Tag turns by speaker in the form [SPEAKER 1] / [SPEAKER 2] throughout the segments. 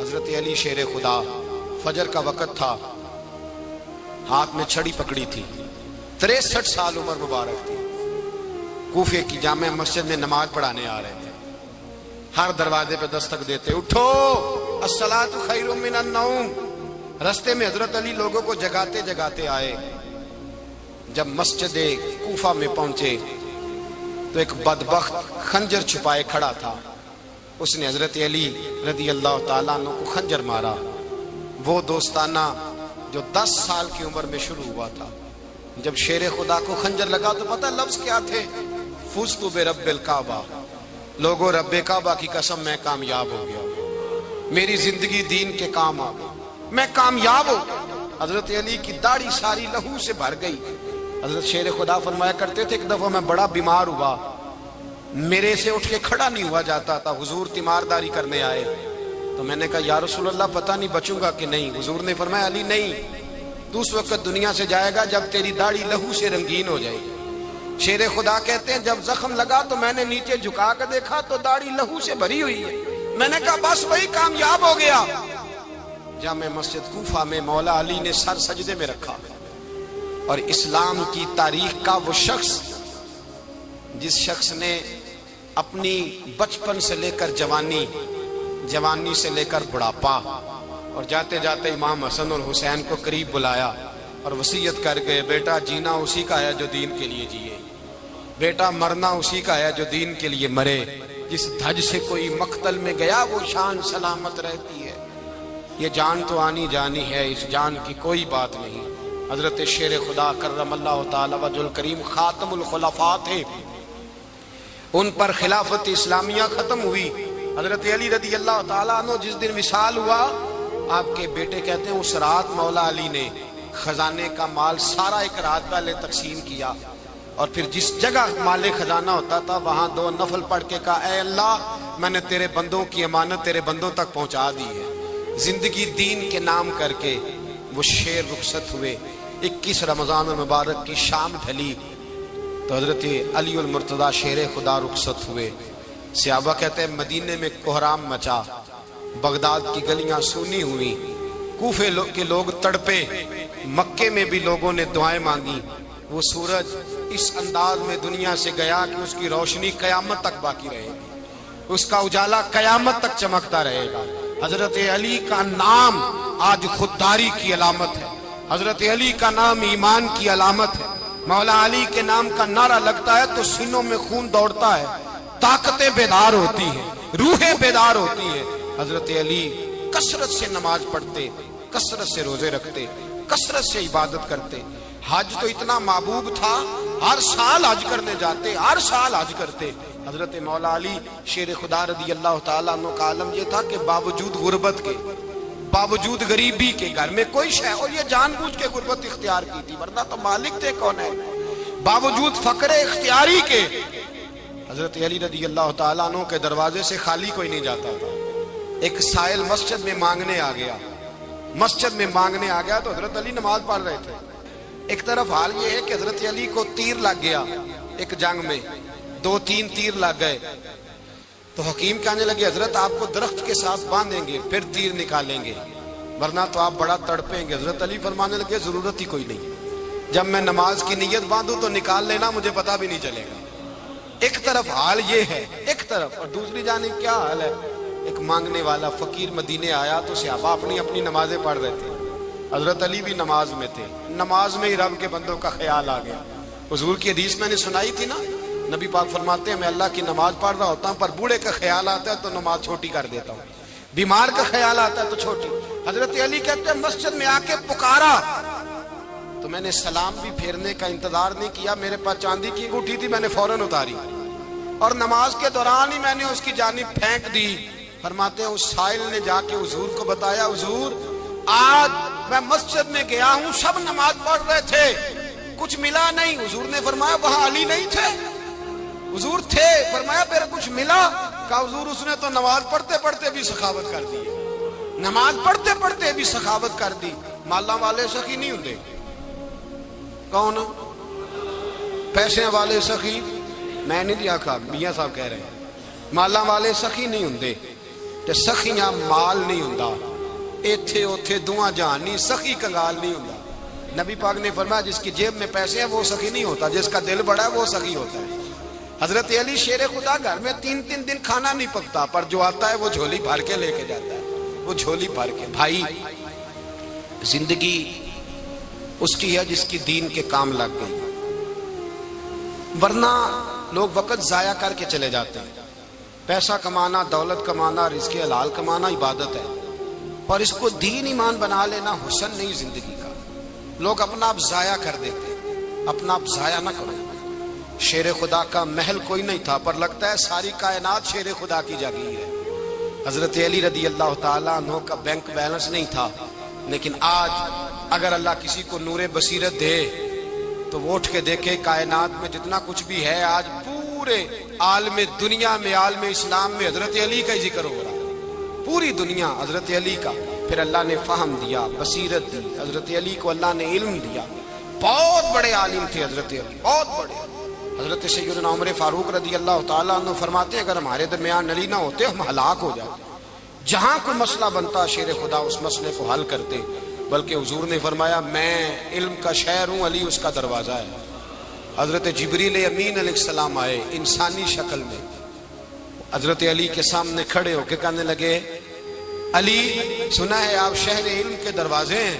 [SPEAKER 1] حضرت علی شیر خدا، فجر کا وقت تھا، ہاتھ میں چھڑی پکڑی تھی، 63 سال عمر مبارک تھی، کوفے کی جامع مسجد میں نماز پڑھانے آ رہے تھے۔ ہر دروازے پہ دستک دیتے، اٹھو الصلاۃ خیر من النوم۔ رستے میں حضرت علی لوگوں کو جگاتے جگاتے آئے۔ جب مسجد کوفہ میں پہنچے تو ایک بدبخت خنجر چھپائے کھڑا تھا، اس نے حضرت علی رضی اللہ تعالیٰ عنہ کو خنجر مارا۔ وہ دوستانہ جو 10 سال کی عمر میں شروع ہوا تھا، جب شیر خدا کو خنجر لگا تو پتہ لفظ کیا تھے؟ فزت برب الکعبہ، لوگوں رب کعبہ کی قسم میں کامیاب ہو گیا، میری زندگی دین کے کام آ گئی، میں کامیاب ہو گیا۔ حضرت علی کی داڑھی ساری لہو سے بھر گئی۔ حضرت شیر خدا فرمایا کرتے تھے، ایک دفعہ میں بڑا بیمار ہوا، میرے سے اٹھ کے کھڑا نہیں ہوا جاتا تھا، حضور تیمارداری کرنے آئے تو میں نے کہا یا رسول اللہ پتہ نہیں بچوں گا کہ نہیں۔ حضور نے فرمایا علی نہیں، تو اس وقت دنیا سے جائے گا جب تیری داڑھی لہو سے رنگین ہو جائے گی۔ شیر خدا کہتے ہیں جب زخم لگا تو میں نے نیچے جھکا کر دیکھا تو داڑھی لہو سے بھری ہوئی ہے، میں نے کہا بس وہی کامیاب ہو گیا۔ جامع مسجد کوفہ میں مولا علی نے سر سجدے میں رکھا، اور اسلام کی تاریخ کا وہ شخص جس شخص نے اپنی بچپن سے لے کر جوانی، جوانی سے لے کر بڑھاپا، اور جاتے جاتے امام حسن اور حسین کو قریب بلایا اور وصیت کر گئے، بیٹا جینا اسی کا ہے جو دین کے لیے جیے، بیٹا مرنا اسی کا ہے جو دین کے لیے مرے، جس دھج سے کوئی مقتل میں گیا وہ شان سلامت رہتی ہے، یہ جان تو آنی جانی ہے، اس جان کی کوئی بات نہیں۔ حضرت شیر خدا کرم اللہ تعالی وجہ الکریم خاتم الخلفاء تھے، ان پر خلافت اسلامیہ ختم ہوئی۔ حضرت علی رضی اللہ تعالیٰ عنہ جس دن وصال ہوا، آپ کے بیٹے کہتے ہیں اس رات مولا علی نے خزانے کا مال سارا ایک رات پہلے تقسیم کیا، اور پھر جس جگہ مال خزانہ ہوتا تھا وہاں 2 نفل پڑھ کے کہا اے اللہ میں نے تیرے بندوں کی امانت تیرے بندوں تک پہنچا دی ہے۔ زندگی دین کے نام کر کے وہ شیر رخصت ہوئے۔ 21 رمضان المبارک کی شام ڈھلی تو حضرت علی المرتضیٰ شیر خدا رخصت ہوئے۔ صحابہ کہتے ہیں مدینے میں کوہرام مچا، بغداد کی گلیاں سونی ہوئی، کوفے کے لوگ تڑپے، مکے میں بھی لوگوں نے دعائیں مانگی۔ وہ سورج اس انداز میں دنیا سے گیا کہ اس کی روشنی قیامت تک باقی رہے گی، اس کا اجالا قیامت تک چمکتا رہے گا۔ حضرت علی کا نام آج خودداری کی علامت ہے، حضرت علی کا نام ایمان کی علامت ہے۔ مولا علی کے نام کا نعرہ لگتا ہے تو سینوں میں خون دوڑتا ہے، طاقتیں بیدار ہوتی ہیں، روحیں بیدار ہوتی ہیں۔ حضرت علی کثرت سے نماز پڑھتے، کثرت سے روزے رکھتے، کثرت سے عبادت کرتے۔ حج تو اتنا محبوب تھا، ہر سال حج کرنے جاتے، ہر سال حج کرتے۔ حضرت مولا علی شیر خدا رضی اللہ تعالیٰ عنہ کا عالم یہ تھا کہ باوجود غربت کے، باوجود غریبی کے، گھر میں کوئی شے، اور یہ جان بوجھ کے غربت اختیار کی تھی ورنہ تو مالک تھے کون ہے، باوجود فقر اختیاری کے حضرت علی رضی اللہ تعالیٰ عنہ کے دروازے سے خالی کوئی نہیں جاتا تھا۔ ایک سائل مسجد میں مانگنے آ گیا، مسجد میں مانگنے آ گیا تو حضرت علی نماز پڑھ رہے تھے۔ ایک طرف حال یہ ہے کہ حضرت علی کو تیر لگ گیا، ایک جنگ میں 2-3 تیر لگ گئے تو حکیم کہنے لگے حضرت آپ کو درخت کے ساتھ باندھیں گے پھر تیر نکالیں گے ورنہ تو آپ بڑا تڑپیں گے۔ حضرت علی فرمانے لگے ضرورت ہی کوئی نہیں، جب میں نماز کی نیت باندھوں تو نکال لینا، مجھے پتہ بھی نہیں چلے گا۔ ایک طرف حال یہ ہے، ایک طرف، اور دوسری جانب کیا حال ہے؟ ایک مانگنے والا فقیر مدینے آیا تو صحابہ اپنی اپنی نمازیں پڑھ رہے تھے، حضرت علی بھی نماز میں تھے، نماز میں ہی رب کے بندوں کا خیال آ گیا۔ حضور کی حدیث میں نے سنائی تھی نا، نبی پاک فرماتے ہیں میں اللہ کی نماز پڑھ رہا ہوتا ہوں پر بوڑھے کا خیال آتا ہے تو نماز چھوٹی کر دیتا ہوں، بیمار کا خیال آتا ہے تو چھوٹی۔ حضرت علی کہتے ہیں مسجد میں آ کے پکارا تو میں نے سلام بھی پھیرنے کا انتظار نہیں کیا، میرے پاس چاندی کی انگوٹھی تھی، میں نے فوراً اتاری اور نماز کے دوران ہی میں نے اس کی جانب پھینک دی۔ فرماتے ہیں اس سائل نے جا کے حضور کو بتایا، حضور آج میں مسجد میں گیا ہوں، سب نماز پڑھ رہے تھے، کچھ ملا نہیں۔ حضور نے فرمایا وہاں علی نہیں تھے؟ حضور تھے۔ فرمایا پھر کچھ ملا؟ کہا حضور اس نے تو نماز پڑھتے پڑھتے بھی سخاوت کر دی، نماز پڑھتے پڑھتے بھی سخاوت کر دی۔ مالاں والے سخی نہیں ہوندے، کون؟ پیسے والے سخی میں نہیں دیا، کہا میاں صاحب کہہ رہے ہیں مالاں والے سخی نہیں ہوندے، تے سخیاں مال نہیں ہوندا، ایتھے اوتھے دعا جہان نہیں، سخی کنگال نہیں ہوندا۔ نبی پاک نے فرمایا جس کی جیب میں پیسے ہیں وہ سخی نہیں ہوتا، جس کا دل بڑا ہے وہ سخی ہوتا ہے۔ حضرت علی شیر خدا گھر میں 3 دن کھانا نہیں پکتا، پر جو آتا ہے وہ جھولی بھر کے لے کے جاتا ہے، وہ جھولی بھر کے۔ بھائی زندگی اس کی ہے جس کی دین کے کام لگ گئی، ورنہ لوگ وقت ضائع کر کے چلے جاتے ہیں۔ پیسہ کمانا، دولت کمانا، رزق حلال کمانا عبادت ہے، پر اس کو دین ایمان بنا لینا حسن نہیں زندگی کا۔ لوگ اپنا آپ ضائع کر دیتے ہیں، اپنا آپ ضائع نہ کرو۔ شیر خدا کا محل کوئی نہیں تھا، پر لگتا ہے ساری کائنات شیر خدا کی جاگیر ہے۔ حضرت علی رضی اللہ تعالیٰ عنہ کا بینک بیلنس نہیں تھا، لیکن آج اگر اللہ کسی کو نور بصیرت دے تو وہ اٹھ کے دیکھے کائنات میں جتنا کچھ بھی ہے، آج پورے عالم دنیا میں، عالم اسلام میں حضرت علی کا ہی ذکر ہو رہا ہے، پوری دنیا حضرت علی کا۔ پھر اللہ نے فہم دیا، بصیرت دی، حضرت علی کو اللہ نے علم دیا۔ بہت بڑے عالم تھے حضرت علی، بہت بڑے۔ حضرت سیدنا عمر فاروق رضی اللہ تعالیٰ عنہ فرماتے ہیں اگر ہمارے درمیان علی نہ ہوتے ہم ہلاک ہو جاتے، جہاں کوئی مسئلہ بنتا شیر خدا اس مسئلے کو حل کرتے، بلکہ حضور نے فرمایا میں علم کا شہر ہوں، علی اس کا دروازہ ہے۔ حضرت جبریل امین علیہ السلام آئے انسانی شکل میں، حضرت علی کے سامنے کھڑے ہو کے کہنے لگے علی سنا ہے آپ شہر علم کے دروازے ہیں۔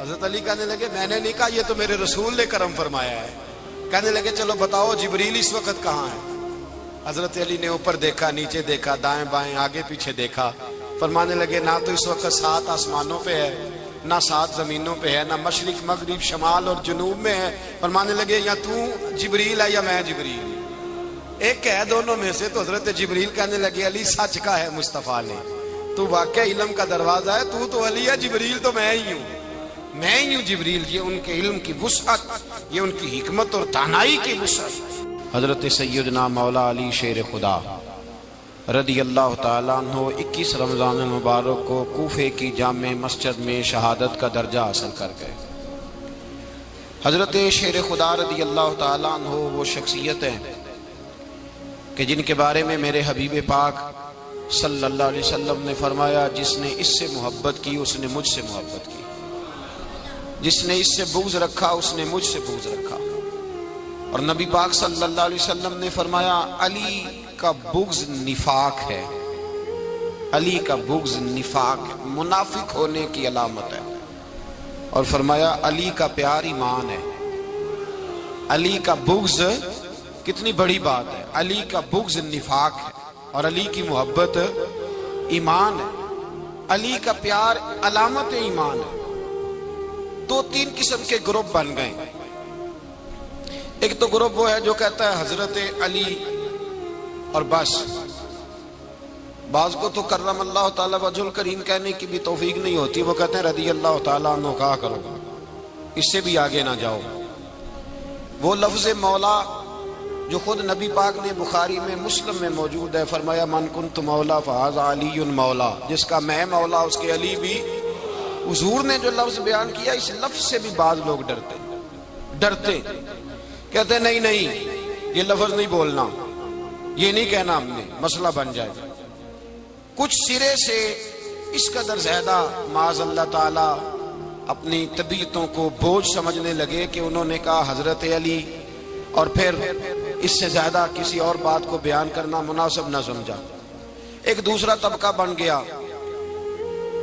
[SPEAKER 1] حضرت علی کہنے لگے میں نے نہیں کہا، یہ تو میرے رسول نے کرم فرمایا ہے۔ کہنے لگے چلو بتاؤ جبریل اس وقت کہاں ہے؟ حضرت علی نے اوپر دیکھا، نیچے دیکھا، دائیں بائیں آگے پیچھے دیکھا، فرمانے لگے نہ تو اس وقت 7 آسمانوں پہ ہے، نہ 7 زمینوں پہ ہے، نہ مشرق مغرب شمال اور جنوب میں ہے۔ فرمانے لگے یا تو جبریل ہے یا میں جبریل، ایک ہے دونوں میں سے۔ تو حضرت جبریل کہنے لگے علی سچ کا ہے مصطفیٰ نے، تو واقعی علم کا دروازہ ہے، تو علی ہے، جبریل تو میں ہی ہوں، میں ہی ہوں جبریل۔ یہ ان کے علم کی وسعت، یہ ان کی حکمت اور دانائی کی وسعت۔ حضرت سیدنا مولا علی شیر خدا رضی اللہ تعالیٰ عنہ 21 رمضان المبارک کو کوفے کی جامع مسجد میں شہادت کا درجہ حاصل کر گئے۔ حضرت شیر خدا رضی اللہ تعالیٰ عنہ وہ شخصیت ہیں کہ جن کے بارے میں میرے حبیب پاک صلی اللہ علیہ وسلم نے فرمایا جس نے اس سے محبت کی اس نے مجھ سے محبت کی، جس نے اس سے بغض رکھا اس نے مجھ سے بغض رکھا۔ اور نبی پاک صلی اللہ علیہ وسلم نے فرمایا علی کا بغض نفاق ہے، علی کا بغض نفاق ہے، منافق ہونے کی علامت ہے۔ اور فرمایا علی کا پیار ایمان ہے، علی کا بغض کتنی بڑی بات ہے، علی کا بغض نفاق ہے اور علی کی محبت ایمان ہے، علی کا پیار علامت ایمان ہے۔ 2-3 قسم کے گروپ بن گئے۔ ایک تو گروپ وہ ہے جو کہتا ہے حضرت علی اور بس، بعض کو تو کرم اللہ تعالیٰ وجہ الکریم کہنے کی بھی توفیق نہیں ہوتی، وہ کہتے ہیں رضی اللہ تعالیٰ عنہ کہا کرو، اس سے بھی آگے نہ جاؤ۔ وہ لفظ مولا جو خود نبی پاک نے بخاری میں مسلم میں موجود ہے، فرمایا من کنت مولا فہذا علی مولا، جس کا میں مولا اس کے علی بھی۔ حضور نے جو لفظ بیان کیا اس لفظ سے بھی بعض لوگ ڈرتے کہتے نہیں نہیں یہ لفظ نہیں بولنا، یہ نہیں کہنا ہم نے، مسئلہ بن جائے گا۔ کچھ سرے سے اس قدر زیادہ معاذ اللہ تعالی اپنی طبیعتوں کو بوجھ سمجھنے لگے کہ انہوں نے کہا حضرت علی، اور پھر اس سے زیادہ کسی اور بات کو بیان کرنا مناسب نہ سمجھا۔ ایک دوسرا طبقہ بن گیا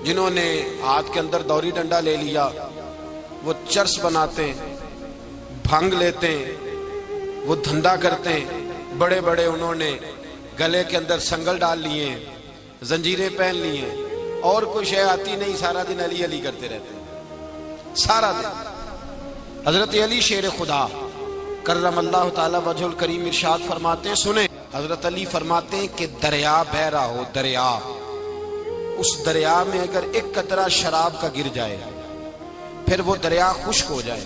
[SPEAKER 1] جنہوں نے ہاتھ کے اندر دوری ڈنڈا لے لیا، وہ چرس بناتے ہیں، بھنگ لیتے ہیں، وہ دھندا کرتے ہیں، بڑے بڑے انہوں نے گلے کے اندر سنگل ڈال لیے ہیں، زنجیریں پہن لی ہیں، اور کوئی شے آتی نہیں، سارا دن علی علی کرتے رہتے ہیں سارا دن۔ حضرت علی شیر خدا کرم اللہ تعالی وجہ الکریم ارشاد فرماتے ہیں، سنیں، حضرت علی فرماتے ہیں کہ دریا بہ رہا ہو، دریا، اس دریا میں اگر ایک قطرہ شراب کا گر جائے پھر وہ دریا خشک ہو جائے،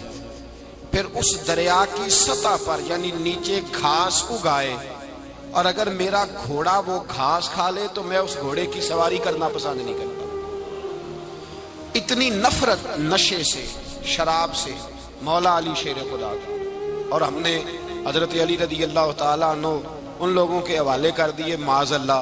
[SPEAKER 1] پھر اس دریا کی سطح پر یعنی نیچے گھاس اگائے، اور اگر میرا گھوڑا وہ گھاس کھا لے تو میں اس گھوڑے کی سواری کرنا پسند نہیں کرتا۔ اتنی نفرت نشے سے، شراب سے مولا علی شیر خدا کا۔ اور ہم نے حضرت علی رضی اللہ تعالیٰ عنہ ان لوگوں کے حوالے کر دیے معاذ اللہ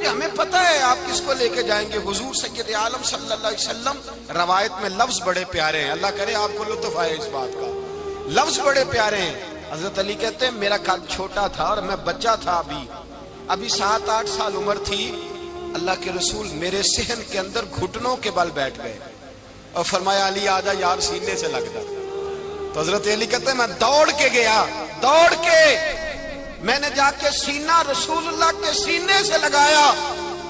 [SPEAKER 1] مجھے ہمیں پتہ ہے آپ کس کو لے کے جائیں گے، حضور سید عالم صلی اللہ علیہ وسلم۔ روایت میں لفظ بڑے پیارے ہیں، اللہ کرے آپ کو لطف آئے اس بات کا، لفظ بڑے پیارے ہیں۔ حضرت علی کہتے ہیں میرا قد چھوٹا تھا اور میں بچہ تھا، ابھی 7-8 سال عمر تھی، اللہ کے رسول میرے صحن کے اندر گھٹنوں کے بل بیٹھ گئے اور فرمایا علی آجا یار سینے سے لگ جا۔ تو حضرت علی کہتے ہیں میں دوڑ کے گیا، دوڑ کے میں نے جا کے سینہ رسول اللہ کے سینے سے لگایا۔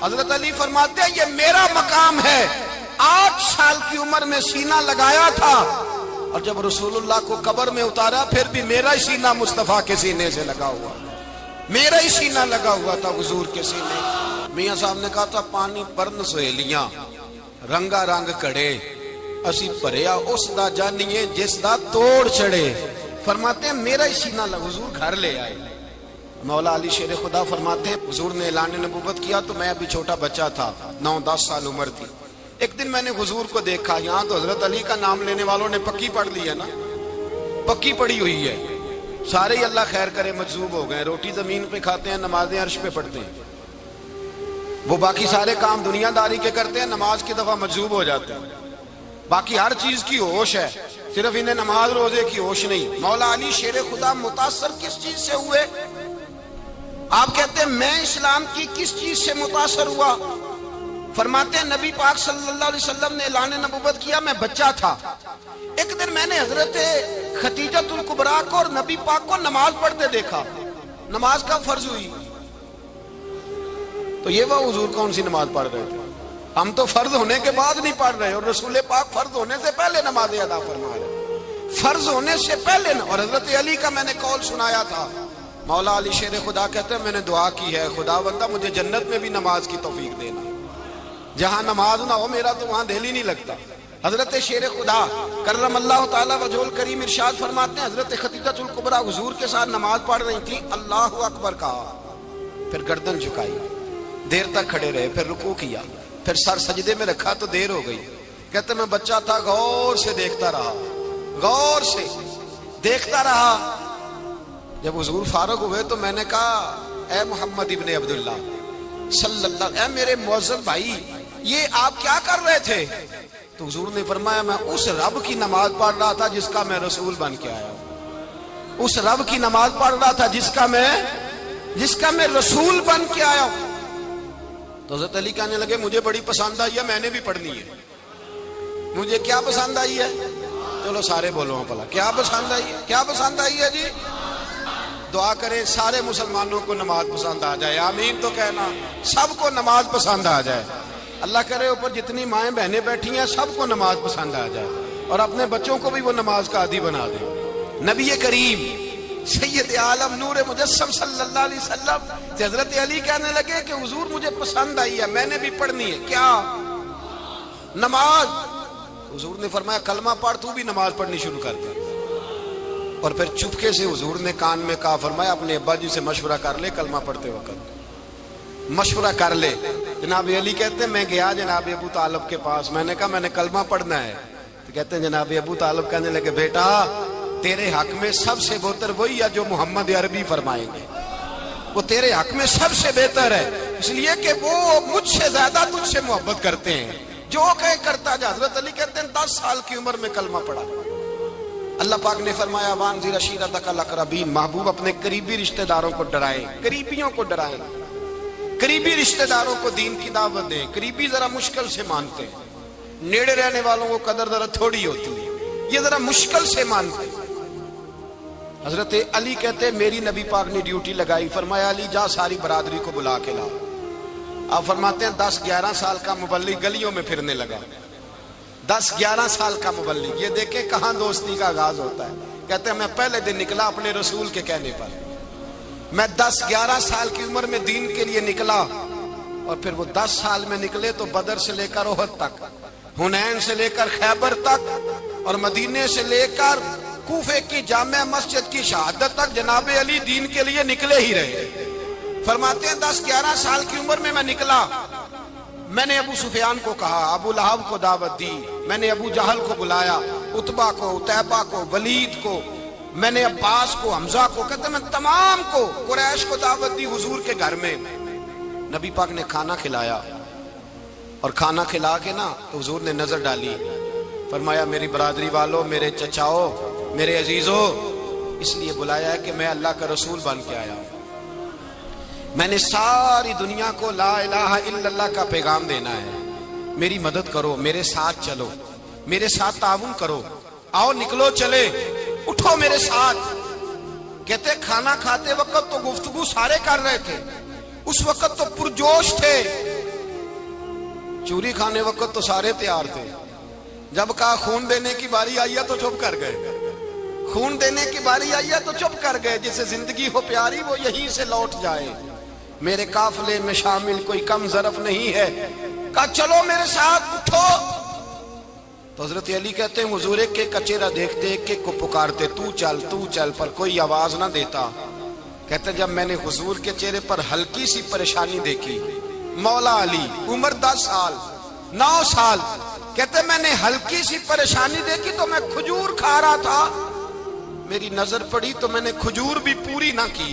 [SPEAKER 1] حضرت علی فرماتے ہیں یہ میرا مقام ہے، 8 سال کی عمر میں سینہ لگایا تھا، اور جب رسول اللہ کو قبر میں اتارا پھر بھی میرا ہی سینہ مصطفیٰ کے سینے سے لگا ہوا، میرا ہی سینہ لگا ہوا تھا حضور کے سینے۔ میاں صاحب نے کہا تھا پانی پرن سہیلیاں رنگا رنگ کڑے، اسی پریا اس دا جانیے جس دا توڑ چڑھے۔ فرماتے ہیں میرا ہی سینہ لگا، حضور گھر لے آئے۔ مولا علی شیر خدا فرماتے ہیں حضور نے اعلان نبوت کیا تو میں ابھی چھوٹا بچہ تھا، 9-10 سال عمر تھی۔ ایک دن میں نے حضور کو دیکھا، یہاں تو حضرت علی کا نام لینے والوں نے پکی پڑھ لی ہے نا، پکی پڑی ہوئی ہے، سارے ہی اللہ خیر کرے مجذوب ہو گئے، روٹی زمین پہ کھاتے ہیں، نمازیں عرش پہ پڑھتے ہیں، وہ باقی سارے کام دنیا داری کے کرتے ہیں، نماز کی دفعہ مجذوب ہو جاتے ہیں، باقی ہر چیز کی ہوش ہے، صرف انہیں نماز روزے کی ہوش نہیں۔ مولا علی شیر خدا متاثر کس چیز سے ہوئے؟ آپ کہتے ہیں میں اسلام کی کس چیز سے متاثر ہوا؟ فرماتے ہیں نبی پاک صلی اللہ علیہ وسلم نے اعلان نبوت کیا، میں بچہ تھا، ایک دن میں نے حضرت خدیجۃ الکبریٰ کو اور نبی پاک کو نماز پڑھتے دیکھا۔ نماز کب فرض ہوئی؟ تو یہ وہ حضور کون سی نماز پڑھ رہے تھے؟ ہم تو فرض ہونے کے بعد نہیں پڑھ رہے، اور رسول پاک فرض ہونے سے پہلے نماز ادا فرما رہے، فرض ہونے سے پہلے۔ اور حضرت علی کا میں نے قول سنایا تھا، مولا علی شیر خدا کہتے ہیں میں نے دعا کی ہے خدا بندہ مجھے جنت میں بھی نماز کی توفیق دینا، جہاں نماز نہ ہو میرا تو وہاں دل ہی نہیں لگتا۔ حضرت شیر خدا کرم اللہ تعالیٰ وجہ الکریم ارشاد فرماتے ہیں حضرت خدیجۃ الکبریٰ حضور کے ساتھ نماز پڑھ رہی تھی، اللہ اکبر کہا، پھر گردن جھکائی، دیر تک کھڑے رہے، پھر رکوع کیا، پھر سر سجدے میں رکھا تو دیر ہو گئی۔ کہتے میں بچہ تھا، غور سے دیکھتا رہا، غور سے دیکھتا رہا۔ جب حضور فارغ ہوئے تو میں نے کہا اے محمد ابن عبداللہ صلی اللہ، اے میرے معزز بھائی یہ آپ کیا کر رہے تھے؟ تو حضور نے فرمایا میں اس رب کی نماز پڑھ رہا تھا جس کا میں رسول بن کے آیا ہوں، اس رب کی نماز پڑھ رہا تھا جس کا میں رسول بن کے آیا ہوں۔ تو حضرت علی کہنے لگے مجھے بڑی پسند آئی ہے، میں نے بھی پڑھنی ہے۔ مجھے کیا پسند آئی ہے؟ چلو سارے بولو پلا، کیا پسند آئی ہے؟ کیا پسند آئی ہے جی؟ دعا کریں سارے مسلمانوں کو نماز پسند آ جائے، آمین تو کہنا، سب کو نماز پسند آ جائے۔ اللہ کرے اوپر جتنی مائیں بہنیں بیٹھی ہیں سب کو نماز پسند آ جائے، اور اپنے بچوں کو بھی وہ نماز کا عادی بنا دیں۔ نبی کریم سید عالم نور مجسم صلی اللہ علیہ وسلم سے حضرت علی کہنے لگے کہ حضور مجھے پسند آئی ہے، میں نے بھی پڑھنی ہے۔ کیا؟ نماز۔ حضور نے فرمایا کلمہ پڑھ، تو بھی نماز پڑھنی شروع کر دے۔ اور پھر چپکے سے حضور نے کان میں کہا، فرمایا اپنے ابا جی سے مشورہ کر لے کلمہ پڑھتے وقت، مشورہ کر لے۔ جناب علی کہتے ہیں میں گیا جناب ابو طالب کے پاس، میں نے کہا میں نے کلمہ پڑھنا ہے، تو کہتے ہیں جناب ابو طالب کہنے لگے بیٹا تیرے حق میں سب سے بہتر وہی ہے جو محمد عربی فرمائیں گے، وہ تیرے حق میں سب سے بہتر ہے، اس لیے کہ وہ مجھ سے زیادہ تجھ سے محبت کرتے ہیں، جو کہے کرتا جا۔ حضرت علی کہتے ہیں 10 سال کی عمر میں کلمہ پڑھا۔ اللہ پاک نے فرمایا وانذر عشیرتک الاقربین، محبوب اپنے قریبی رشتہ داروں کو ڈرائیں، قریبیوں کو ڈرائیں، قریبی رشتہ داروں کو دین کی دعوت دیں۔ قریبی ذرا مشکل سے مانتے ہیں، نیڑے رہنے والوں کو قدر ذرا تھوڑی ہوتی ہے، یہ ذرا مشکل سے مانتے ہیں۔ حضرت علی کہتے ہیں میری نبی پاک نے ڈیوٹی لگائی، فرمایا علی جا ساری برادری کو بلا کے لا۔ آپ فرماتے ہیں 10-11 سال کا مبلغ گلیوں میں پھرنے لگا، 10-11 سال کا مبلغ، یہ دیکھیں کہاں دوستی کا آغاز ہوتا ہے۔ کہتے ہیں میں پہلے دن نکلا اپنے رسول کے کہنے پر، میں 10-11 سال کی عمر میں دین کے لیے نکلا، اور پھر وہ 10 سال میں نکلے تو بدر سے لے کر احد تک، حنین سے لے کر خیبر تک، اور مدینے سے لے کر کوفے کی جامع مسجد کی شہادت تک جناب علی دین کے لیے نکلے ہی رہے۔ فرماتے ہیں 10-11 سال کی عمر میں نکلا، میں نے ابو سفیان کو کہا، ابو لہب کو دعوت دی، میں نے ابو جہل کو بلایا، عتبہ کو، عتیبہ کو، ولید کو، میں نے عباس کو، حمزہ کو، کہتے میں تمام کو، قریش کو دعوت دی حضور کے گھر میں۔ نبی پاک نے کھانا کھلایا، اور کھانا کھلا کے نا تو حضور نے نظر ڈالی، فرمایا میری برادری والوں، میرے چچاؤ، میرے عزیزوں، اس لیے بلایا ہے کہ میں اللہ کا رسول بن کے آیا ہوں، میں نے ساری دنیا کو لا الہ الا اللہ کا پیغام دینا ہے، میری مدد کرو، میرے ساتھ چلو، میرے ساتھ تعاون کرو، آؤ نکلو چلے، اٹھو میرے ساتھ۔ کہتے کھانا کھاتے وقت تو گفتگو سارے کر رہے تھے، اس وقت تو پرجوش تھے، چوری کھانے وقت تو سارے تیار تھے، جب کہا خون دینے کی باری آئی ہے تو چپ کر گئے، خون دینے کی باری آئی ہے تو چپ کر گئے، جسے زندگی ہو پیاری وہ یہیں سے لوٹ جائے، میرے قافلے میں شامل کوئی کم ظرف نہیں ہے، کہا چلو میرے ساتھ اٹھو۔ تو حضرت علی کہتے ہیں حضور ایک ایک کا چہرہ دیکھتے، ایک ایک کو پکارتے، تو چل، پر کوئی آواز نہ دیتا۔ کہتے جب میں نے حضور کے چہرے پر ہلکی سی پریشانی دیکھی، مولا علی عمر 10 سال 9 سال، کہتے میں نے ہلکی سی پریشانی دیکھی تو میں کھجور کھا رہا تھا، میری نظر پڑی تو میں نے کھجور بھی پوری نہ کی،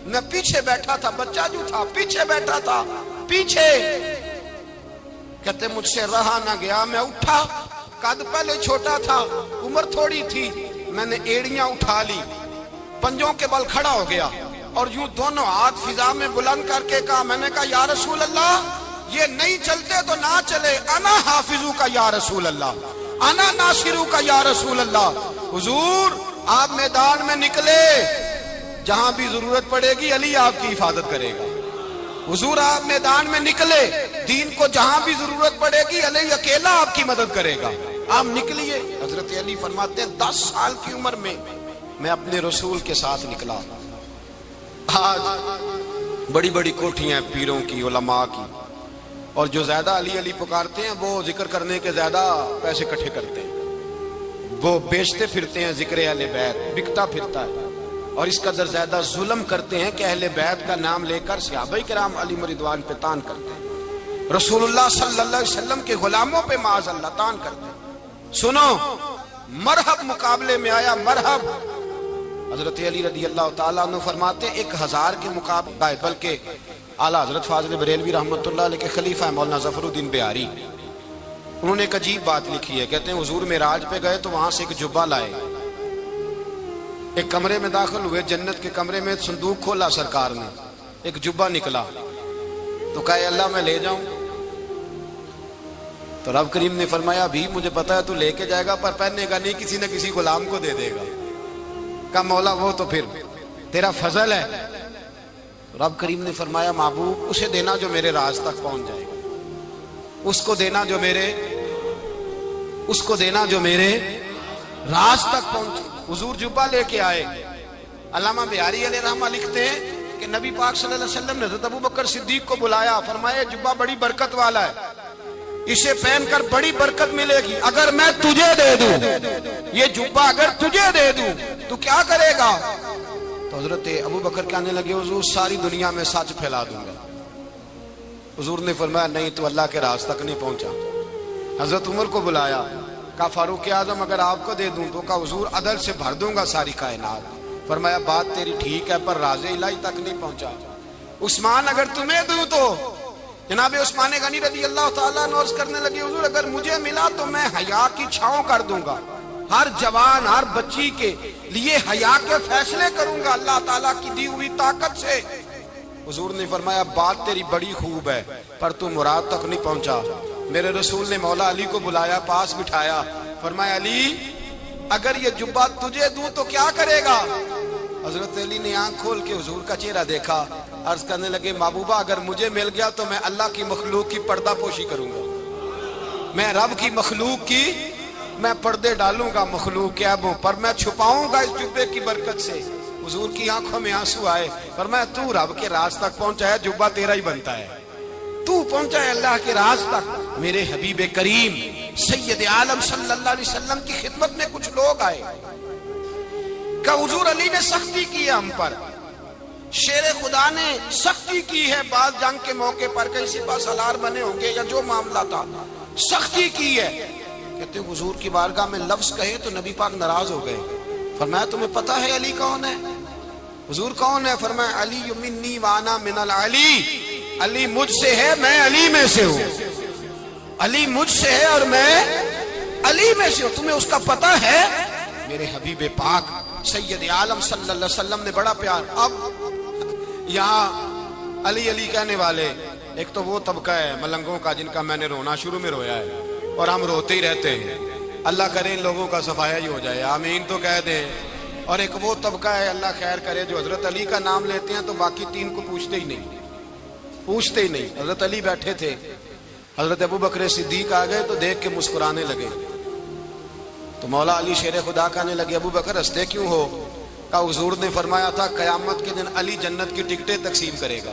[SPEAKER 1] میں پیچھے بیٹھا تھا، بچہ جو تھا پیچھے بیٹھا تھا، پیچھے۔ کہتے مجھ سے رہا نہ گیا، میں اٹھا، قد پہلے چھوٹا تھا، عمر تھوڑی تھی، میں نے ایڑیاں اٹھا لی، پنجوں کے بل کھڑا ہو گیا، اور یوں دونوں ہاتھ فضا میں بلند کر کے کہا، میں نے کہا یا رسول اللہ یہ نہیں چلتے تو نہ چلے، انا حافظو کا یا رسول اللہ، انا ناصرو کا یا رسول اللہ۔ حضور آپ میدان میں نکلے، جہاں بھی ضرورت پڑے گی علی آپ کی حفاظت کرے گا، حضور آپ میدان میں نکلے، دین کو جہاں بھی ضرورت پڑے گی علی اکیلا آپ کی مدد کرے گا، آپ نکلیے۔ حضرت علی فرماتے ہیں 10 سال کی عمر میں میں اپنے رسول کے ساتھ نکلا۔ آج بڑی بڑی کوٹھیاں پیروں کی، علماء کی، اور جو زیادہ علی علی پکارتے ہیں وہ ذکر کرنے کے زیادہ پیسے اکٹھے کرتے ہیں، وہ بیچتے پھرتے ہیں، ذکر اہل بیت بکتا پھرتا ہے، اور اس قدر زیادہ ظلم کرتے ہیں کہ اہل بیت کا نام لے کر صحابہ کرام علی رضوان پہ تان کرتے ہیں، رسول اللہ صلی اللہ علیہ وسلم کے غلاموں پہ معاذ اللہ تان کرتے ہیں۔ سنو، مرحب مقابلے میں آیا، مرحب۔ حضرت علی رضی اللہ تعالیٰ عنہ فرماتے 1000 کے مقابلے، بلکہ اعلیٰ حضرت فاضل بریلوی رحمۃ اللہ علیہ کے خلیفہ مولانا ظفر الدین بہاری، انہوں نے ایک عجیب بات لکھی ہے، کہتے ہیں حضور معراج پہ گئے تو وہاں سے ایک جبہ لائے، ایک کمرے میں داخل ہوئے، جنت کے کمرے میں صندوق کھولا سرکار نے، ایک جبہ نکلا، تو کہا اللہ میں لے جاؤں؟ تو رب کریم نے فرمایا بھی مجھے پتا ہے تو لے کے جائے گا، پر پہننے گا نہیں، کسی نہ کسی غلام کو دے دے گا۔ کہا مولا وہ تو پھر تیرا فضل ہے۔ رب کریم نے فرمایا محبوب اسے دینا جو میرے راز تک پہنچ جائے گا، اس کو دینا جو میرے راز تک پہنچے۔ حضور جبہ لے کے آئے۔ علامہ بہاری علیہ رحمہ لکھتے ہیں کہ نبی پاک صلی اللہ علیہ وسلم نے حضرت ابوبکر صدیق کو بلایا، فرمایا جبہ بڑی برکت والا ہے، اسے پہن کر بڑی برکت ملے گی، اگر میں تجھے دے دوں، یہ جبہ اگر تجھے دے دوں تو کیا کرے گا؟ تو حضرت ابوبکر کہنے لگے حضور ساری دنیا میں سچ پھیلا دوں گا۔ حضور نے فرمایا نہیں، تو اللہ کے راز تک نہیں پہنچا۔ حضرت عمر کو بلایا، کہا فاروق اعظم اگر آپ کو دے دوں تو، کہا حضور عدل سے بھر دوں گا ساری کائنات۔ فرمایا بات تیری ٹھیک ہے پر راز الہی تک نہیں پہنچا۔ عثمان اگر تمہیں دوں تو، جناب عثمان غنی رضی اللہ تعالیٰ عنہ عرض کرنے لگے حضور اگر مجھے ملا تو میں حیا کی چھاؤں کر دوں گا، ہر جوان ہر بچی کے لیے حیا کے فیصلے کروں گا اللہ تعالیٰ کی دی ہوئی طاقت سے۔ حضور نے فرمایا بات تیری بڑی خوب ہے پر تو مراد تک نہیں پہنچا۔ میرے رسول نے مولا علی کو بلایا، پاس بٹھایا، فرمایا علی اگر یہ جبہ تجھے دوں تو کیا کرے گا؟ حضرت علی نے آنکھ کھول کے حضور کا چہرہ دیکھا، عرض کرنے لگے محبوبہ اگر مجھے مل گیا تو میں اللہ کی مخلوق کی پردہ پوشی کروں گا، میں رب کی مخلوق کی میں پردے ڈالوں گا، مخلوق کے عیبوں پر میں چھپاؤں گا اس جبے کی برکت سے۔ حضور کی آنکھوں میں آنسو آئے، فرمایا تو رب کے راز تک پہنچا ہے، جبہ تیرا ہی بنتا ہے، تو پہنچا ہے اللہ کے راز تک۔ میرے حبیب کریم سید عالم صلی اللہ علیہ وسلم کی خدمت میں کچھ لوگ آئے کہ حضور علی نے سختی کی ہے ہم پر، شیر خدا نے سختی کی ہے، بعض جنگ کے موقع پر کہیں سپہ سالار بنے ہوں گے یا جو معاملہ تھا سختی کی ہے۔ کہتے حضور کی بارگاہ میں لفظ کہے تو نبی پاک ناراض ہو گئے۔ فرمایا تمہیں پتا ہے علی کون ہے؟ حضور کون ہے؟ فرمایا علی منی وانا من العلی، علی مجھ سے ہے میں علی میں سے ہوں، علی مجھ سے ہے اور میں علی میں سے ہوں، تمہیں اس کا پتہ ہے؟ میرے حبیب پاک سید عالم صلی اللہ علیہ وسلم نے بڑا پیار. اب یہاں علی علی کہنے والے ایک تو وہ طبقہ ہے ملنگوں کا جن کا میں نے رونا شروع میں رویا ہے اور ہم روتے ہی رہتے ہیں. اللہ کرے ان لوگوں کا صفایا ہی ہو جائے، آمین تو کہہ دیں. اور ایک وہ طبقہ ہے اللہ خیر کرے جو حضرت علی کا نام لیتے ہیں تو باقی تین کو پوچھتے ہی نہیں. حضرت علی بیٹھے تھے، حضرت ابو بکر صدیق آ گئے تو دیکھ کے مسکرانے لگے. تو مولا علی شیر خدا کہنے لگے ابو بکر ہنستے کیوں ہو؟ کہا حضور نے فرمایا تھا قیامت کے دن علی جنت کی ٹکٹیں تقسیم کرے گا.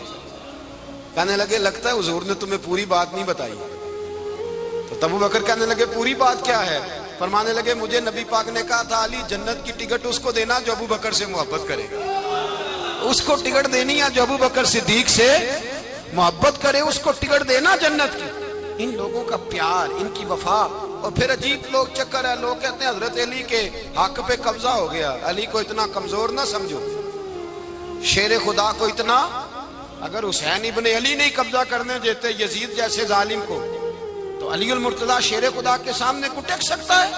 [SPEAKER 1] کہنے لگے لگتا ہے حضور نے تمہیں پوری بات نہیں بتائی. تو ابو بکر کہنے لگے پوری بات کیا ہے؟ فرمانے لگے مجھے نبی پاک نے کہا تھا علی جنت کی ٹکٹ اس کو دینا جو ابو بکر سے محبت کرے گا. اس کو ٹکٹ دینی ہے جو ابو بکر صدیق سے محبت کرے، اس کو ٹکٹ دینا جنت کی. ان لوگوں کا پیار، ان کی وفا. اور پھر عجیب لوگ چکر ہے، لوگ کہتے ہیں حضرت علی کے حق پہ قبضہ ہو گیا. علی کو اتنا کمزور نہ سمجھو، شیر خدا کو اتنا، اگر حسین ابن علی نہیں قبضہ کرنے دیتے یزید جیسے ظالم کو تو علی المرتضیٰ شیر خدا کے سامنے کو ٹک سکتا ہے؟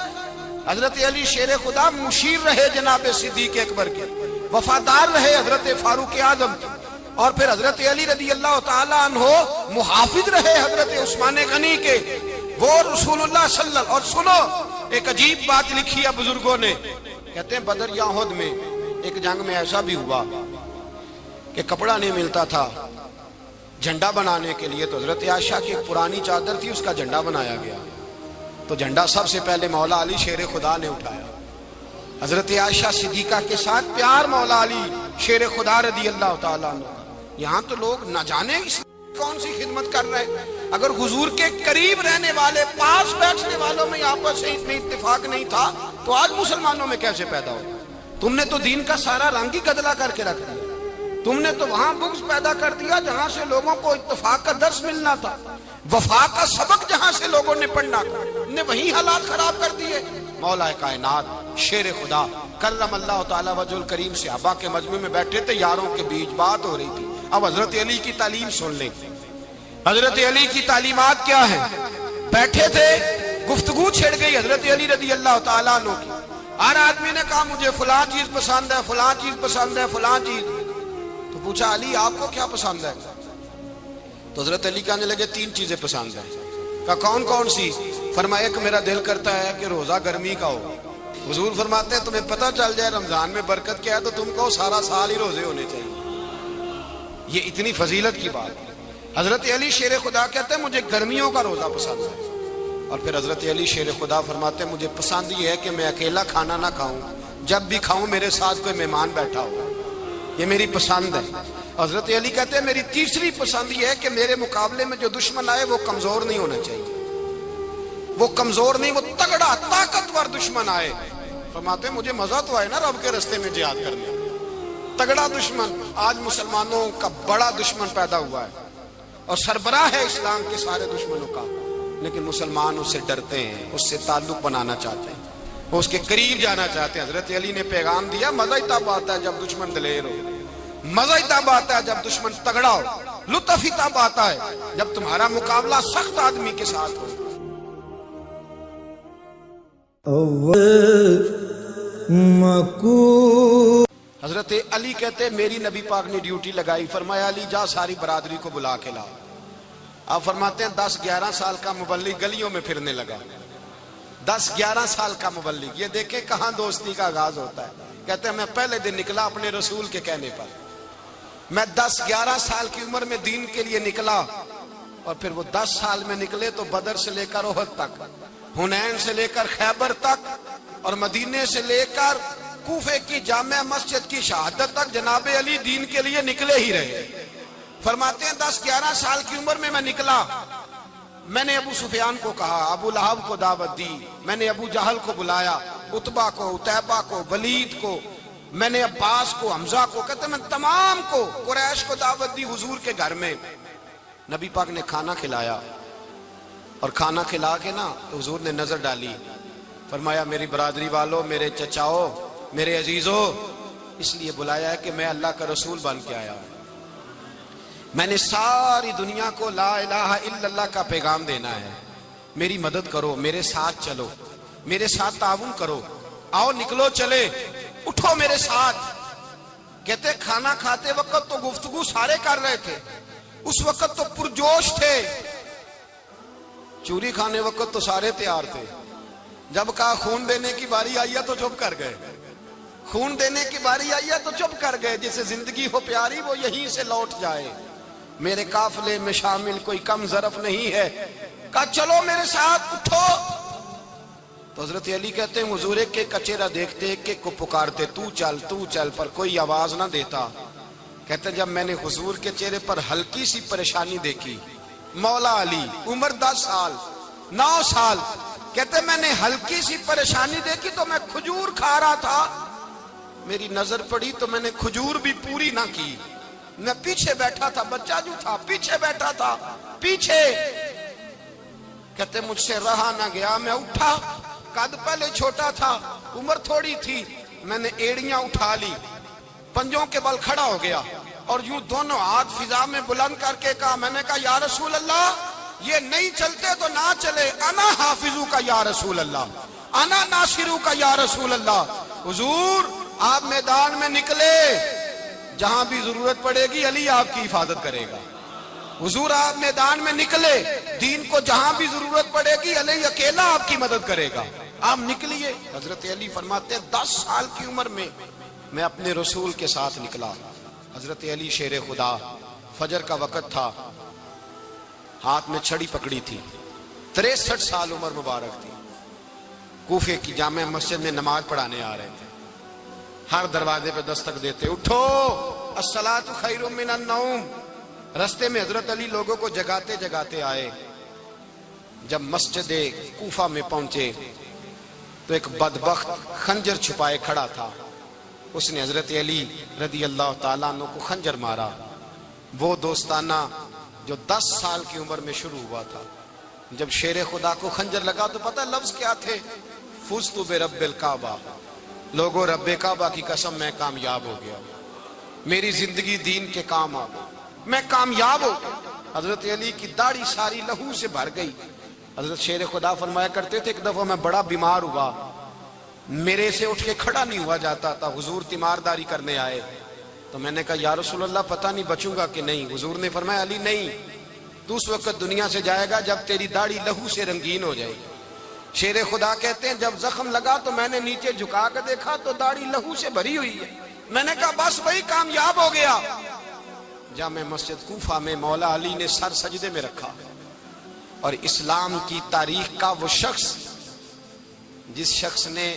[SPEAKER 1] حضرت علی شیر خدا مشیر رہے جناب صدیق اکبر کے، وفادار رہے حضرت فاروق اعظم کے، اور پھر حضرت علی رضی اللہ تعالیٰ عنہ محافظ رہے حضرت عثمان غنی کے، وہ رسول اللہ صلی اللہ. اور سنو ایک عجیب بات لکھی ہے بزرگوں نے، کہتے ہیں بدر یا احد میں ایک جنگ میں ایسا بھی ہوا کہ کپڑا نہیں ملتا تھا جھنڈا بنانے کے لیے، تو حضرت عائشہ کی ایک پرانی چادر تھی، اس کا جھنڈا بنایا گیا. تو جھنڈا سب سے پہلے مولا علی شیر خدا نے اٹھایا. حضرت عائشہ صدیقہ کے ساتھ پیار مولا علی شیر خدا رضی اللہ تعالیٰ عنہ. یہاں تو لوگ نہ جانے کون سی خدمت کر رہے ہیں. اگر حضور کے قریب رہنے والے پاس بیٹھنے والوں میں آپس سے اتنے اتفاق نہیں تھا تو آج مسلمانوں میں کیسے پیدا ہو؟ تم نے تو دین کا سارا رنگ ہی گدلا کر کے رکھ دیا. تم نے تو وہاں بغض پیدا کر دیا جہاں سے لوگوں کو اتفاق کا درس ملنا تھا، وفا کا سبق جہاں سے لوگوں نے پڑھنا تھا، نے وہی حالات خراب کر دیے. مولا کائنات شیر خدا کرم اللہ تعالی وجہ الکریم صحابہ کے مجمع میں بیٹھے تھے، یاروں کے بیچ بات ہو رہی تھی. اب حضرت علی کی تعلیم سن لیں، حضرت علی کی تعلیمات کیا ہیں. بیٹھے تھے، گفتگو چھڑ گئی حضرت علی رضی اللہ تعالیٰ عنہ کی. ہر آدمی نے کہا مجھے فلاں چیز پسند ہے، فلاں چیز پسند ہے، فلاں چیز. تو پوچھا علی آپ کو کیا پسند ہے؟ تو حضرت علی کہنے لگے تین چیزیں پسند ہیں. کہا کون کون سی؟ فرمایا کہ میرا دل کرتا ہے کہ روزہ گرمی کا ہو. حضور فرماتے ہیں تمہیں پتہ چل جائے رمضان میں برکت کیا ہے تو تم کو سارا سال ہی روزے ہونے چاہیے. یہ اتنی فضیلت کی بات. حضرت علی شیر خدا کہتے ہیں مجھے گرمیوں کا روزہ پسند ہے. اور پھر حضرت علی شیر خدا فرماتے ہیں مجھے پسند یہ ہے کہ میں اکیلا کھانا نہ کھاؤں، جب بھی کھاؤں میرے ساتھ کوئی مہمان بیٹھا ہو، یہ میری پسند ہے. حضرت علی کہتے ہیں میری تیسری پسند یہ ہے کہ میرے مقابلے میں جو دشمن آئے وہ کمزور نہیں ہونا چاہیے، وہ کمزور نہیں، وہ تگڑا طاقتور دشمن آئے. فرماتے ہیں مجھے مزہ تو آئے نا رب کے رستے میں جہاد کرنے. تگڑا دشمن، آج مسلمانوں کا بڑا دشمن پیدا ہوا ہے اور سربراہ ہے اسلام کے سارے دشمنوں کا، لیکن مسلمان اس سے ڈرتے ہیں، اس سے تعلق بنانا چاہتے ہیں، وہ اس کے قریب جانا چاہتے ہیں. حضرت علی نے پیغام دیا مزہ ہی تب آتا ہے جب دشمن دلیر ہو، مزہ ہی تب آتا ہے جب دشمن تگڑا ہو، لطف ہی تب آتا ہے جب تمہارا مقابلہ سخت آدمی کے ساتھ ہو. حضرت علی کہتے میری نبی پاک نے ڈیوٹی لگائی، فرمایا علی جا ساری برادری کو بلا کے لا. آپ فرماتے ہیں 10-11 سال کا مبلغ گلیوں میں پھرنے لگا. 10-11 سال کا مبلغ، یہ دیکھیں کہاں دوستی کا آغاز ہوتا ہے. کہتے ہیں میں پہلے دن نکلا اپنے رسول کے کہنے پر، میں 10-11 سال کی عمر میں دین کے لیے نکلا، اور پھر وہ 10 سال میں نکلے تو بدر سے لے کر احد تک، حنین سے لے کر خیبر تک، اور مدینے سے لے کر کوفے کی جامع مسجد کی شہادت تک جناب علی دین کے لیے نکلے ہی رہے. فرماتے ہیں 10-11 سال کی عمر میں نکلا. میں نے ابو سفیان کو کہا، ابو لہب کو دعوت دی، میں نے ابو جہل کو بلایا، عتبہ کو، عتیبہ کو، ولید کو، میں نے عباس کو، حمزہ کو، کہتے میں تمام کو، قریش کو دعوت دی حضور کے گھر میں. نبی پاک نے کھانا کھلایا، اور کھانا کھلا کے نا تو حضور نے نظر ڈالی، فرمایا میری برادری والوں، میرے چچاؤ، میرے عزیزوں، اس لیے بلایا ہے کہ میں اللہ کا رسول بن کے آیا ہوں. میں نے ساری دنیا کو لا الہ الا اللہ کا پیغام دینا ہے، میری مدد کرو، میرے ساتھ چلو، میرے ساتھ تعاون کرو، آؤ نکلو چلے، اٹھو میرے ساتھ۔ کہتے کھانا کھاتے وقت تو گفتگو سارے کر رہے تھے، اس وقت تو پرجوش تھے، چوری کھانے وقت تو سارے تیار تھے، جب کہا خون دینے کی باری آئی ہے تو چپ کر گئے، خون دینے کی باری آئی ہے تو چپ کر گئے، جسے زندگی ہو پیاری وہ یہیں سے لوٹ جائے، میرے قافلے میں شامل کوئی کم ظرف نہیں ہے، کہا چلو میرے ساتھ اٹھو۔ تو حضرت علی کہتے ہیں حضور ایک ایک کا چہرہ دیکھتے، ایک ایک کو پکارتے، تو چل، پر کوئی آواز نہ دیتا۔ کہتے جب میں نے حضور کے چہرے پر ہلکی سی پریشانی دیکھی، مولا علی عمر 10 سال 9 سال، کہتے میں نے ہلکی سی پریشانی دیکھی تو میں کھجور کھا رہا تھا، میری نظر پڑی تو میں نے کھجور بھی پوری نہ کی، میں پیچھے بیٹھا تھا، بچہ جو تھا پیچھے بیٹھا تھا، پیچھے۔ کہتے مجھ سے رہا نہ گیا، میں اٹھا، قد پہلے چھوٹا تھا، عمر تھوڑی تھی، میں نے ایڑیاں اٹھا لی، پنجوں کے بل کھڑا ہو گیا اور یوں دونوں ہاتھ فضا میں بلند کر کے کہا، میں نے کہا یا رسول اللہ یہ نہیں چلتے تو نہ چلے، انا حافظو کا یا رسول اللہ، انا ناصرو کا یا رسول اللہ۔ حضور آپ میدان میں نکلے، جہاں بھی ضرورت پڑے گی علی آپ کی حفاظت کرے گا، حضور آپ میدان میں نکلے، دین کو جہاں بھی ضرورت پڑے گی علی اکیلا آپ کی مدد کرے گا، آپ نکلیے۔ حضرت علی فرماتے ہیں 10 سال کی عمر میں اپنے رسول کے ساتھ نکلا۔ حضرت علی شیر خدا، فجر کا وقت تھا، ہاتھ میں چھڑی پکڑی تھی، 63 سال عمر مبارک تھی، کوفے کی جامع مسجد میں نماز پڑھانے آ رہے تھے، ہر دروازے پہ دستک دیتے، اٹھو الصلاۃ خیر من النوم۔ رستے میں حضرت علی لوگوں کو جگاتے جگاتے آئے، جب مسجد کوفہ میں پہنچے تو ایک بدبخت خنجر چھپائے کھڑا تھا، اس نے حضرت علی رضی اللہ تعالیٰ عنہ کو خنجر مارا، وہ دوستانہ جو 10 سال کی عمر میں شروع ہوا تھا۔ جب شیر خدا کو خنجر لگا تو پتہ لفظ کیا تھے؟ فزت برب الکعبہ، لوگوں رب کعبہ کی قسم میں کامیاب ہو گیا، میری زندگی دین کے کام آ گئی، میں کامیاب ہو گیا۔ حضرت علی کی داڑھی ساری لہو سے بھر گئی۔ حضرت شیر خدا فرمایا کرتے تھے ایک دفعہ میں بڑا بیمار ہوا، میرے سے اٹھ کے کھڑا نہیں ہوا جاتا تھا، حضور تیمارداری کرنے آئے تو میں نے کہا یا رسول اللہ پتہ نہیں بچوں گا کہ نہیں۔ حضور نے فرمایا علی نہیں، تو اس وقت دنیا سے جائے گا جب تیری داڑھی لہو سے رنگین ہو جائے گی۔ شیر خدا کہتے ہیں جب زخم لگا تو میں نے نیچے جھکا کے دیکھا تو داڑھی لہو سے بھری ہوئی ہے، میں نے کہا بس وہی کامیاب ہو گیا۔ جامع مسجد کوفہ میں مولا علی نے سر سجدے میں رکھا، اور اسلام کی تاریخ کا وہ شخص جس شخص نے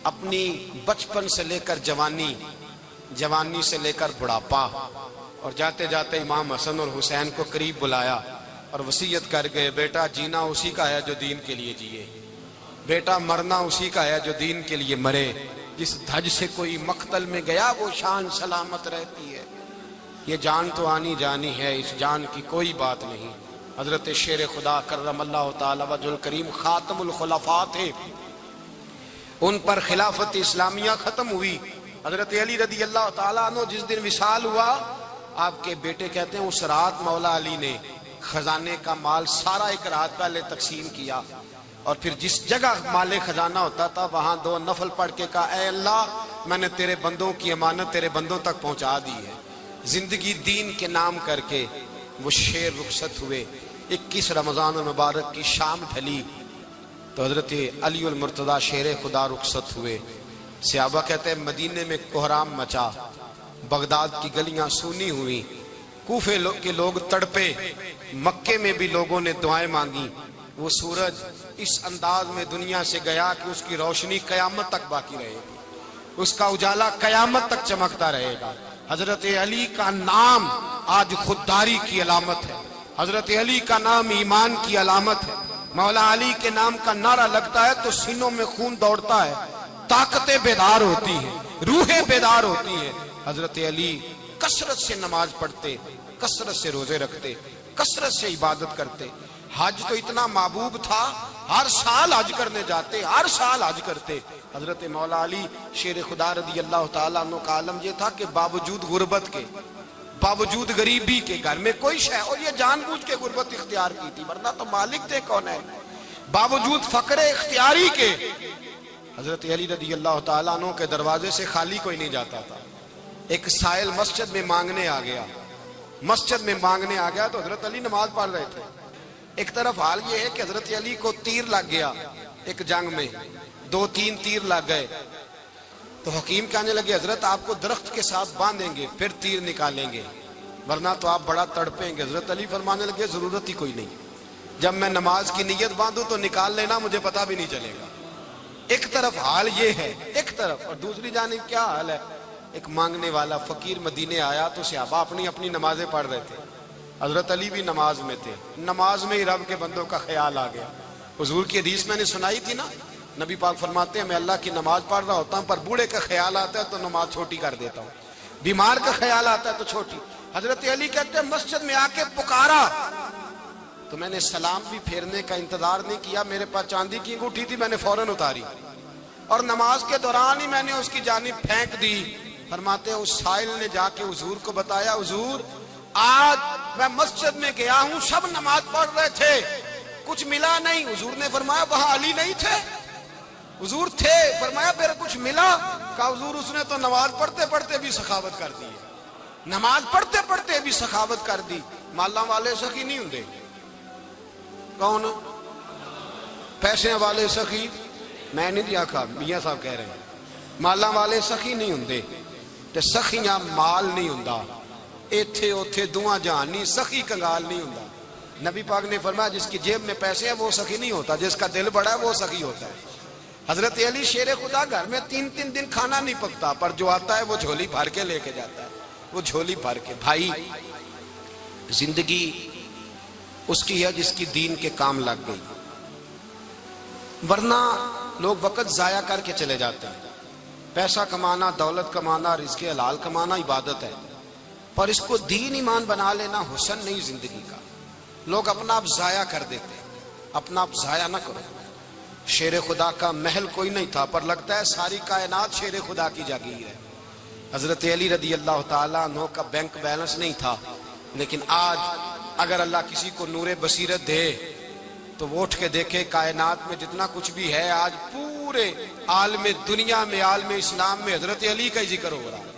[SPEAKER 1] اپنی بچپن سے لے کر جوانی سے لے کر بڑھاپا، اور جاتے جاتے امام حسن اور حسین کو قریب بلایا اور وصیت کر گئے، بیٹا جینا اسی کا ہے جو دین کے لیے جیے، بیٹا مرنا اسی کا ہے جو دین کے لیے مرے، جس دھج سے کوئی مقتل میں گیا وہ شان سلامت رہتی ہے، یہ جان تو آنی جانی ہے، اس جان کی کوئی بات نہیں۔ حضرت شیر خدا کرم اللہ تعالی وجہ الکریم خاتم الخلفاء تھے، ان پر خلافت اسلامیہ ختم ہوئی۔ حضرت علی رضی اللہ تعالیٰ عنہ جس دن وصال ہوا، آپ کے بیٹے کہتے ہیں اس رات مولا علی نے خزانے کا مال سارا ایک رات پہلے تقسیم کیا، اور پھر جس جگہ مال خزانہ ہوتا تھا وہاں 2 نفل پڑھ کے کہا اے اللہ میں نے تیرے بندوں کی امانت تیرے بندوں تک پہنچا دی ہے۔ زندگی دین کے نام کر کے وہ شیر رخصت ہوئے۔ 21 رمضان المبارک کی شام ڈھلی تو حضرت علی المرتضیٰ شیر خدا رخصت ہوئے۔ صحابہ کہتے ہیں مدینے میں کوہرام مچا، بغداد کی گلیاں سونی ہوئی، کوفے کے لوگ تڑپے، مکے میں بھی لوگوں نے دعائیں مانگی۔ وہ سورج اس انداز میں دنیا سے گیا کہ اس کی روشنی قیامت تک باقی رہے گی، اس کا اجالا قیامت تک چمکتا رہے گا۔ حضرت علی کا نام آج خودداری کی علامت ہے، حضرت علی کا نام ایمان کی علامت ہے۔ مولا علی کے نام کا نعرہ لگتا ہے تو سینوں میں خون دوڑتا ہے، طاقتیں بیدار ہوتی ہیں، روحیں بیدار ہوتی ہیں۔ حضرت علی کثرت سے نماز پڑھتے، کثرت سے روزے رکھتے، کثرت سے عبادت کرتے۔ حج تو اتنا محبوب تھا، ہر سال حج کرنے جاتے، ہر سال حج کرتے۔ حضرت مولا علی شیر خدا رضی اللہ تعالیٰ عنہ کا عالم یہ تھا کہ باوجود غربت کے، باوجود غریبی کے گھر میں کوئی شے، اور یہ جان بوجھ کے غربت اختیار کی تھی، ورنہ تو مالک تھے کون ہے، باوجود فقر اختیاری کے حضرت علی رضی اللہ تعالیٰ عنہ کے دروازے سے خالی کوئی نہیں جاتا تھا۔ ایک سائل مسجد میں مانگنے آ گیا تو حضرت علی نماز پڑھ رہے تھے۔ ایک طرف حال یہ ہے کہ حضرت علی کو تیر لگ گیا ایک جنگ میں، 2-3 تیر لگ گئے، تو حکیم کہنے لگے حضرت آپ کو درخت کے ساتھ باندھیں گے پھر تیر نکالیں گے، ورنہ تو آپ بڑا تڑپیں گے۔ حضرت علی فرمانے لگے ضرورت ہی کوئی نہیں، جب میں نماز کی نیت باندھوں تو نکال لینا، مجھے پتہ بھی نہیں چلے گا۔ ایک طرف حال یہ ہے، ایک طرف، اور دوسری جانب کیا حال ہے؟ ایک مانگنے والا فقیر مدینے آیا تو صحابہ اپنی نمازیں پڑھ رہے تھے، حضرت علی بھی نماز میں تھے، نماز میں ہی رب کے بندوں کا خیال آ گیا۔ حضور کی حدیث میں نے سنائی تھی نا، نبی پاک فرماتے ہیں میں اللہ کی نماز پڑھ رہا ہوتا ہوں، پر بوڑھے کا خیال آتا ہے تو نماز چھوٹی کر دیتا ہوں، بیمار کا خیال آتا ہے تو چھوٹی۔ حضرت علی کہتے ہیں مسجد میں آ کے پکارا تو میں نے سلام بھی پھیرنے کا انتظار نہیں کیا، میرے پاس چاندی کی انگوٹھی تھی، میں نے فوراً اتاری اور نماز کے دوران ہی میں نے اس کی جانب پھینک دی۔ فرماتے ہیں اس سائل نے جا کے حضور کو بتایا، حضور آج میں مسجد میں گیا ہوں، سب نماز پڑھ رہے تھے، کچھ ملا نہیں۔ حضور نے فرمایا وہاں علی نہیں تھے؟ حضور تھے۔ فرمایا پھر کچھ ملا؟ کہا حضور اس نے تو نماز پڑھتے پڑھتے بھی سخاوت کر دی، نماز پڑھتے پڑھتے بھی سخاوت کر دی۔ مالاں والے سخی نہیں ہوندے، کون؟ پیسے والے سخی میں نہیں دیا کھا، میاں صاحب کہہ رہے ہیں مالاں والے سخی نہیں ہوندے، تے سخیاں مال نہیں ہوندا، ایتھے اوتھے دعاں جہان نہیں، سخی کنگال نہیں ہوندا۔ نبی پاک نے فرمایا جس کی جیب میں پیسے ہیں وہ سخی نہیں ہوتا، جس کا دل بڑا ہے وہ سخی ہوتا ہے۔ حضرت علی شیر خدا گھر میں 3 دن کھانا نہیں پکتا، پر جو آتا ہے وہ جھولی بھر کے لے کے جاتا ہے، وہ جھولی بھر کے۔ بھائی زندگی اس کی ہے جس کی دین کے کام لگ گئی، ورنہ لوگ وقت ضائع کر کے چلے جاتے ہیں۔ پیسہ کمانا، دولت کمانا، رزق حلال کمانا عبادت ہے، پر اس کو دین ایمان بنا لینا حسن نہیں زندگی کا۔ لوگ اپنا آپ ضائع کر دیتے ہیں، اپنا آپ ضائع نہ کرو۔ شیر خدا کا محل کوئی نہیں تھا، پر لگتا ہے ساری کائنات شیر خدا کی جاگیر ہے۔ حضرت علی رضی اللہ تعالیٰ عنہ کا بینک بیلنس نہیں تھا، لیکن آج اگر اللہ کسی کو نور بصیرت دے تو وہ اٹھ کے دیکھے کائنات میں جتنا کچھ بھی ہے، آج پورے عالم دنیا میں، عالم اسلام میں حضرت علی کا ہی ذکر ہو رہا ہے۔